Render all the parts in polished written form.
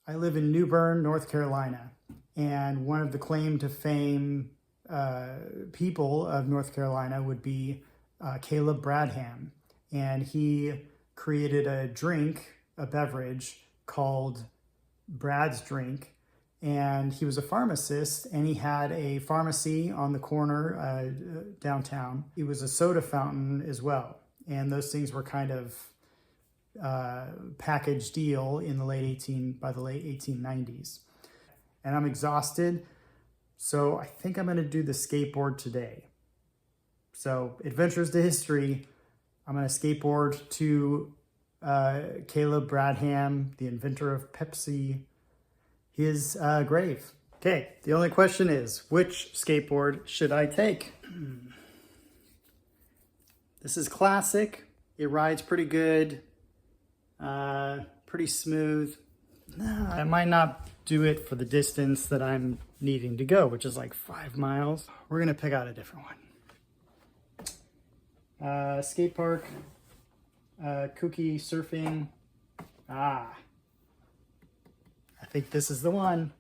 I live in New Bern, North Carolina, and one of the claim to fame people of North Carolina would be Caleb Bradham, and he created a drink, a beverage called Brad's Drink, and he was a pharmacist, and he had a pharmacy on the corner downtown. It was a soda fountain as well, and those things were kind of package deal in the by the late 1890s. And I'm exhausted, so I think I'm going to do the skateboard today. So adventures to history. I'm going to skateboard to Caleb Bradham, the inventor of Pepsi, his grave. Okay, the only question is, which skateboard should I take? This is classic. It rides pretty good. Pretty smooth. No, I might not do it for the distance that I'm needing to go, which is like 5 miles. We're gonna pick out a different one. Skate park, kooky surfing. I think this is the one.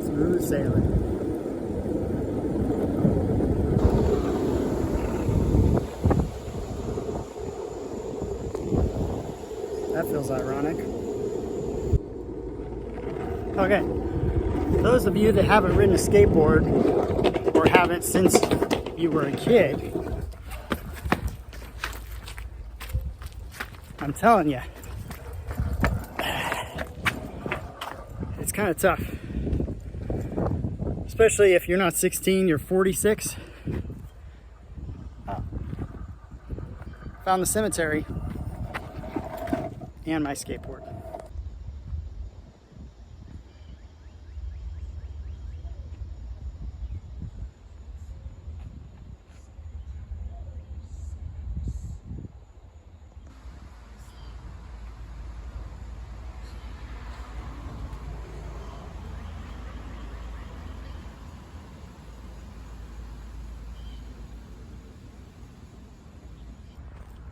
Smooth sailing. That feels ironic. Okay, those of you that haven't ridden a skateboard or haven't since you were a kid, I'm telling you, it's kind of tough. Especially if you're not 16, you're 46. Found the cemetery and my skateboard.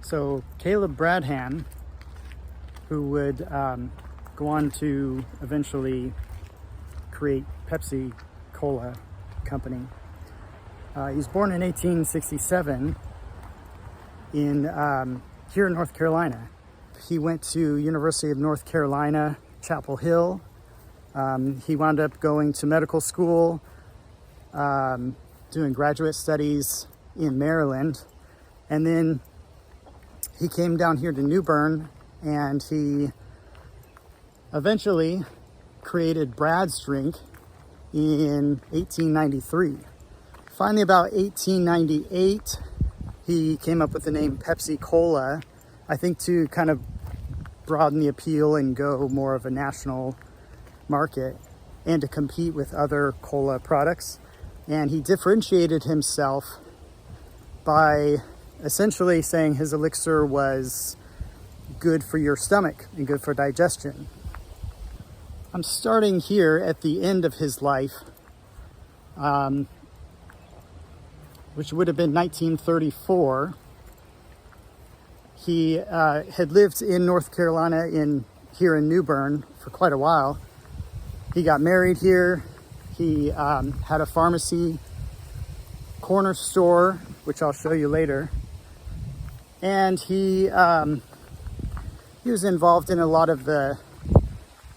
So Caleb Bradham, who would go on to eventually create Pepsi Cola company. He was born in 1867 in here in North Carolina. He went to University of North Carolina, Chapel Hill. He wound up going to medical school, doing graduate studies in Maryland, and then he came down here to New Bern, and he eventually created Brad's Drink in 1893. Finally, about 1898, he came up with the name Pepsi Cola, I think to kind of broaden the appeal and go more of a national market and to compete with other cola products. And he differentiated himself by essentially saying his elixir was good for your stomach and good for digestion. I'm starting here at the end of his life, which would have been 1934. He had lived in North Carolina here in New Bern for quite a while. He got married here. He had a pharmacy, corner store, which I'll show you later. And he was involved in a lot of the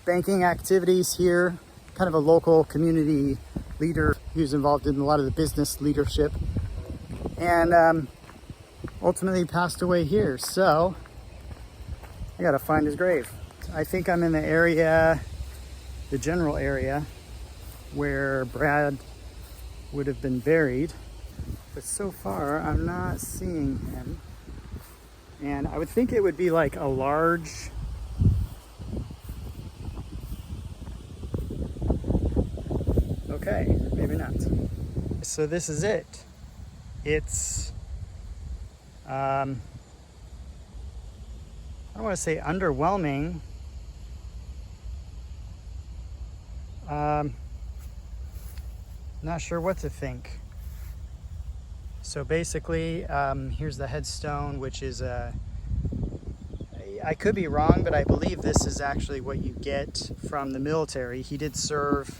banking activities here, kind of a local community leader. He was involved in a lot of the business leadership, and ultimately passed away here. So I gotta find his grave. I think I'm in the area, the general area, where Brad would have been buried, but so far I'm not seeing him. And I would think it would be like a large, okay, maybe not. So this is it. It's, I don't want to say underwhelming. Not sure what to think. So basically, here's the headstone, which is I could be wrong, but I believe this is actually what you get from the military. He did serve,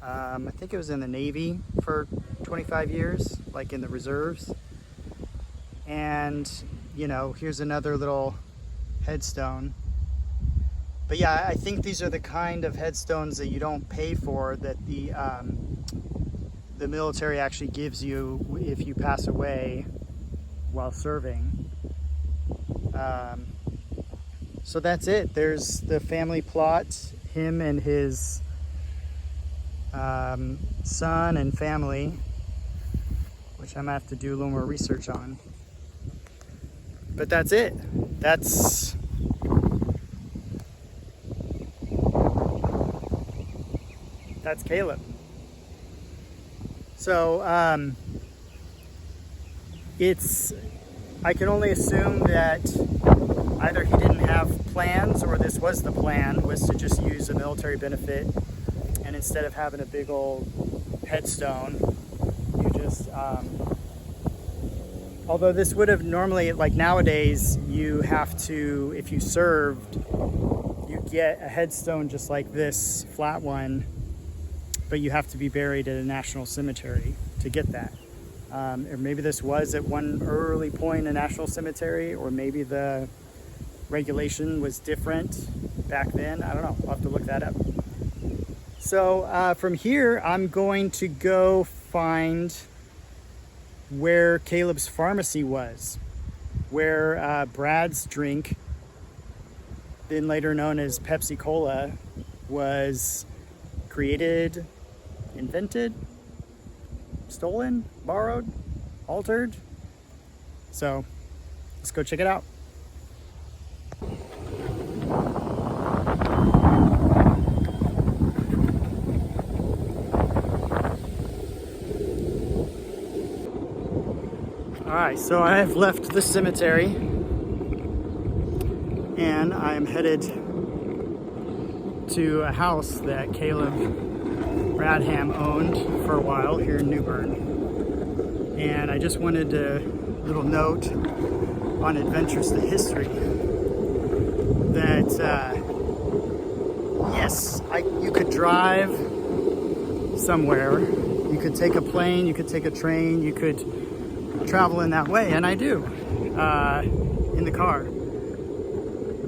I think it was in the Navy for 25 years, like in the reserves. And, you know, here's another little headstone. But yeah, I think these are the kind of headstones that you don't pay for, that the military actually gives you if you pass away while serving. So that's it. There's the family plot, him and his son and family, which I'm gonna have to do a little more research on. But that's it. That's Caleb. So I can only assume that either he didn't have plans, or this was the plan, was to just use a military benefit, and instead of having a big old headstone, you just although this would have normally, like nowadays, you have to, if you served, you get a headstone just like this, flat one, but you have to be buried at a national cemetery to get that. Or maybe this was at one early point a national cemetery, or maybe the regulation was different back then. I don't know. I'll have to look that up. So from here, I'm going to go find where Caleb's pharmacy was, where Brad's drink, then later known as Pepsi Cola, was created, invented, stolen, borrowed, altered. So let's go check it out. Alright, so I have left the cemetery and I'm headed to a house that Caleb Bradham owned for a while here in New Bern. And I just wanted a little note on Adventures to History that yes, you could drive somewhere, you could take a plane, you could take a train, you could travel in that way, and I do in the car.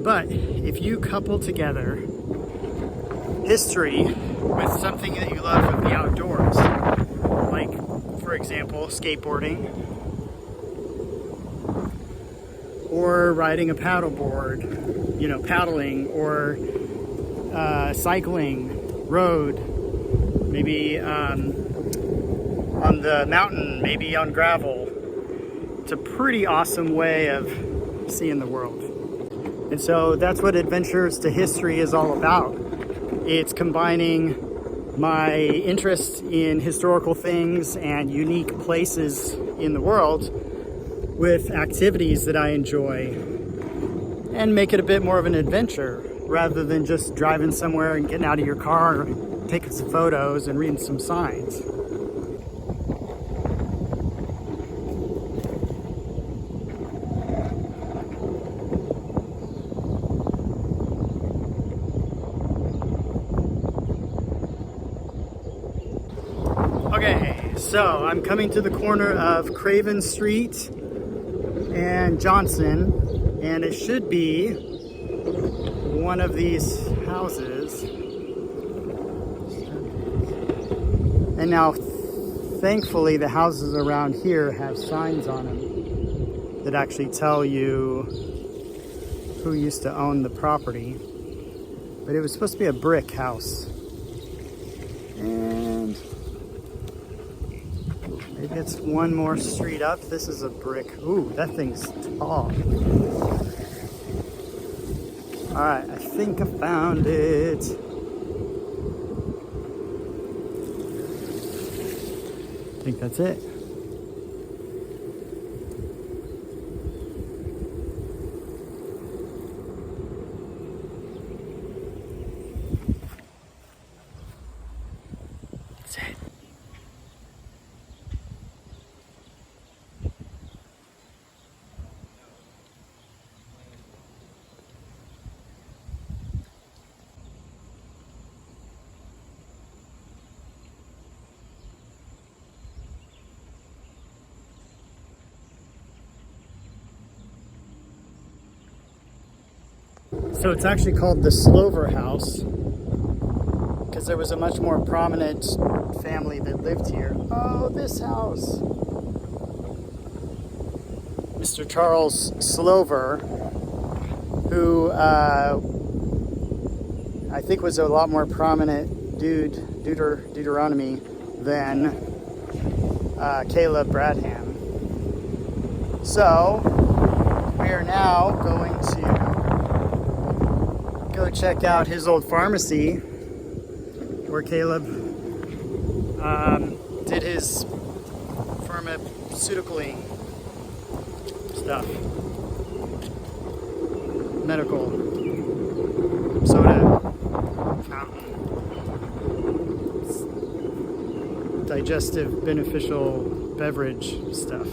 But if you couple together history with something that you love of the outdoors, like for example skateboarding, or riding a paddleboard, you know, paddling, or cycling, road, maybe on the mountain, maybe on gravel. It's a pretty awesome way of seeing the world. And so that's what Adventures to History is all about. It's combining my interest in historical things and unique places in the world with activities that I enjoy, and make it a bit more of an adventure rather than just driving somewhere and getting out of your car and taking some photos and reading some signs. Okay, so I'm coming to the corner of Craven Street and Johnson, and it should be one of these houses. And now, thankfully, the houses around here have signs on them that actually tell you who used to own the property. But it was supposed to be a brick house. And maybe it's one more street up. This is a brick. Ooh, that thing's tall. All right, I think I found it. I think that's it. So it's actually called the Slover House because there was a much more prominent family that lived here. Oh, this house. Mr. Charles Slover, who I think was a lot more prominent Deuteronomy than Caleb Bradham. So we are now going to go check out his old pharmacy where Caleb did his pharmaceutically stuff, medical soda fountain, digestive beneficial beverage stuff.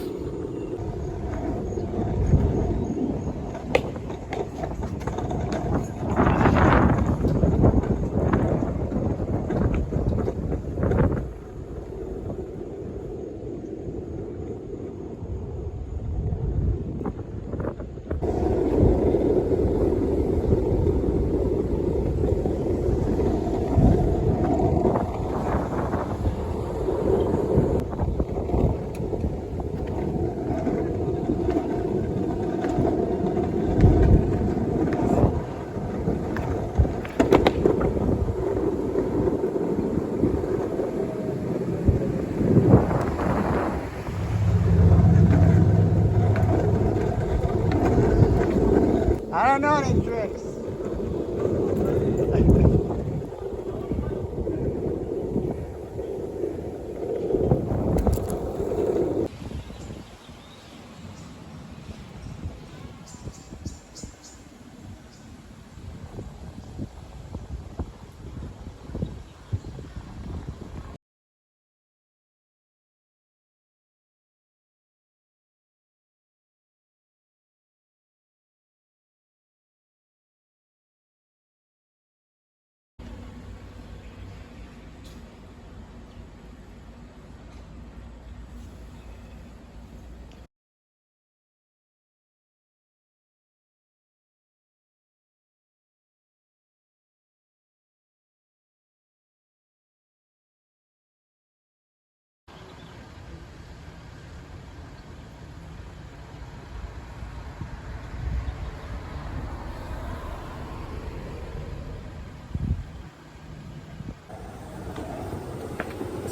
I don't know any tricks.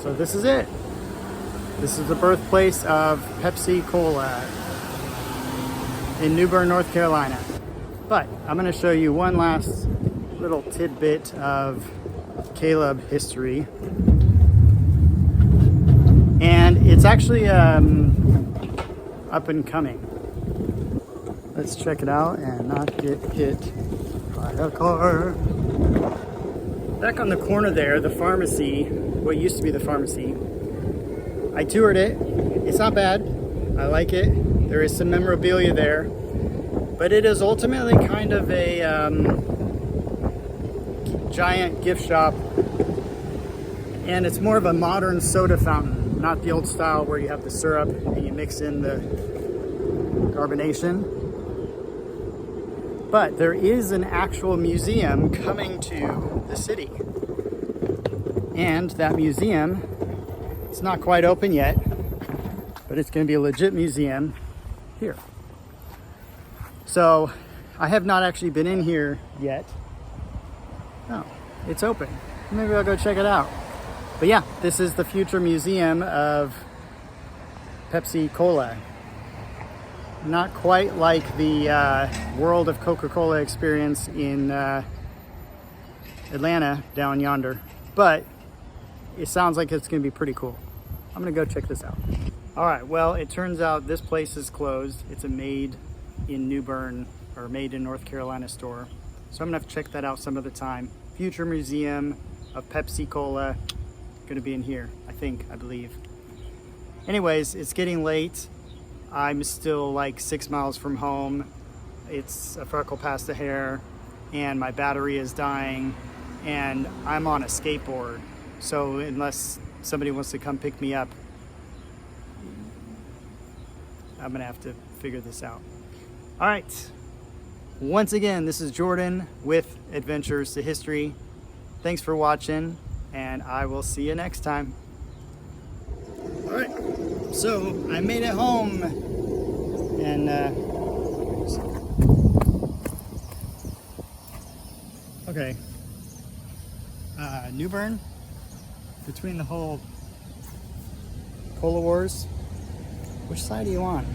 So this is it. This is the birthplace of Pepsi Cola in New Bern, North Carolina. But I'm going to show you one last little tidbit of Caleb history. And it's actually up and coming. Let's check it out and not get hit by a car. Back on the corner there, the pharmacy, what used to be the pharmacy, I toured it. It's not bad. I like it. There is some memorabilia there, but it is ultimately kind of a giant gift shop, and it's more of a modern soda fountain, not the old style where you have the syrup and you mix in the carbonation. But there is an actual museum coming to the city. And that museum, it's not quite open yet, but it's going to be a legit museum here. So I have not actually been in here yet. Oh, it's open. Maybe I'll go check it out. But yeah, this is the future museum of Pepsi Cola. Not quite like the World of Coca-Cola experience in Atlanta down yonder, but it sounds like it's gonna be pretty cool. I'm gonna go check this out. All right, well, it turns out this place is closed. It's a made in New Bern or made in North Carolina store. So I'm gonna have to check that out some other time. Future museum of Pepsi Cola, gonna be in here, I believe. Anyways, it's getting late. I'm still like 6 miles from home. It's a freckle past the hair and my battery is dying and I'm on a skateboard. So unless somebody wants to come pick me up, I'm gonna have to figure this out. All right, Once again, this is Jordan with Adventures to History. Thanks for watching, and I will see you next time. All right, so I made it home, and okay, New Bern, between the whole Cola Wars, which side are you on?